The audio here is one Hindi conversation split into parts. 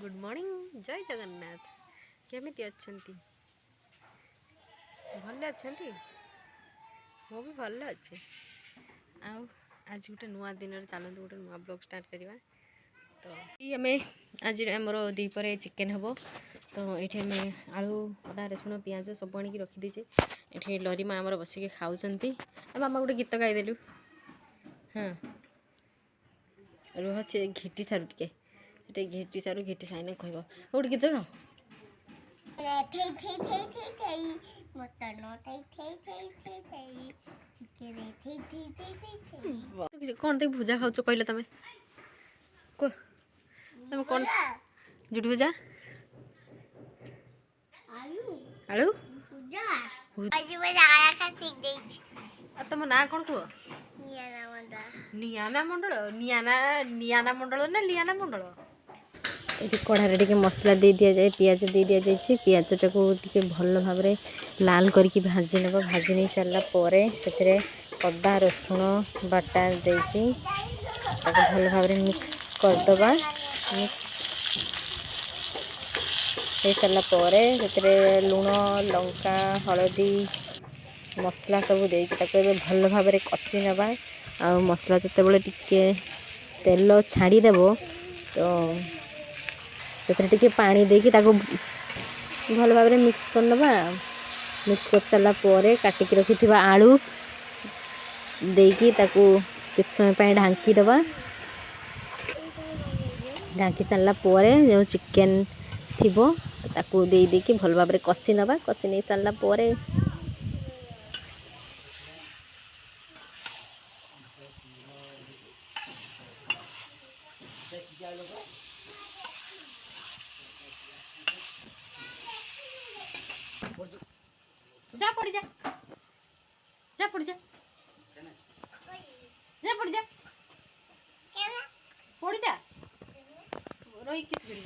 गुड मॉर्निंग जय जगन्नाथ केमिति अच्छंती भले अच्छंती मो भी भले अच्छे आउ आज गोटे नुआ दिन चलते गोटे नुआ ब्लॉग स्टार्ट करवा तो ये आम आज आमर दीपर चिकेन हम तो ये आम आलू अदा रसुण पिज सब आनिक रखीदे ये लरीमा आमर बसिक खाऊँ मामा गोटे गीत गाईदेलु हाँ रुह से घिटी सारू टे घिटी सारू घिटी साइने कह गोटे गीत गाओ कौन तक भुजा खाऊ कहले तुम तुम कौन जुट भुजा आलू तुम ना कौन कह नियाना मंडल नियाना मंडल ना लियाना मंडल ये कढ़ारे टे मसला दे दि जाए पिज दे दि जाए पिज टाक टे भल भाव लाल करके भाजी नब भाजी नहीं सारापर से अदा रसुण बाटा देकी भल भाव मिक्स करदे मिक्स हो सारापर से लुण लंका हलदी मसला सब देकी भल भाव कषि नवा आ मसला जिते टिके तेल छाड़देव तो से पानी देकी भल भाव मिक्स करनबा मिक्स कर सारापर काटिक रखि आलू देकी किछ समय ढांकी दबा ढांकी सारापर जो चिकेन थी ताकू दे देकी भल भाव कषि नबा कषि नहीं सारापर जा पड़ जा जा पड़ जा जा पड़ जा पड़ जा रोई किस करी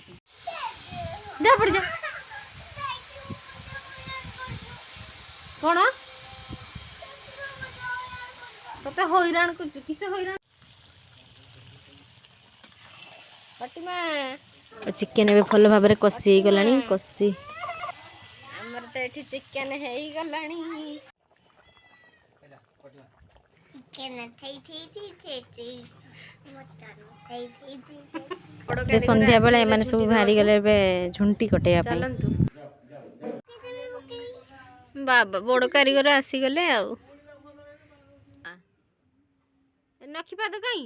जा पड़ जा कौन तते हैरान कर किसे हैरान पटिमा चिकेन ए भल भाव कषि गला कषि हमर तो एठी चिकेन है गलानी संध्या बेले एम सब बाहरी गले झुंटी कटे बाबा बड़ कारीगर आसीगले नखीपाद कहीं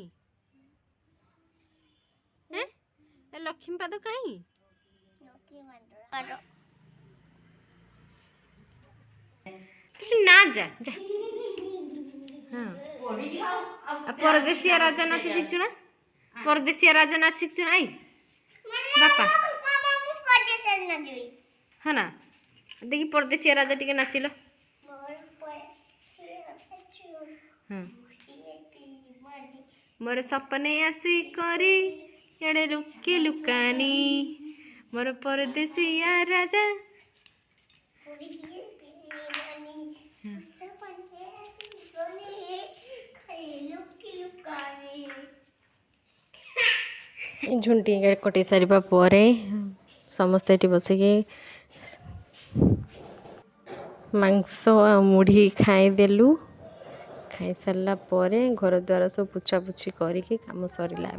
लक्ष्मीपाद कहीं ना जा जा हाँ परदेसिया राजा नाच शिखु ना परदेसिया राजा नाच शिखु ना आई बापा हाँ ना देखी परदेसिया राजा टिके नाचिल हाँ मोर सपने आसी करी एड़े लुके लुकानी मोर परदेसिया राजा झुंटी कटे सारिबा परे समस्ते ये बसिकी मांस मुढ़ी खाईदेलु खाई सारा पर घर द्वार सब पुछापुछी करिकी काम सरिला।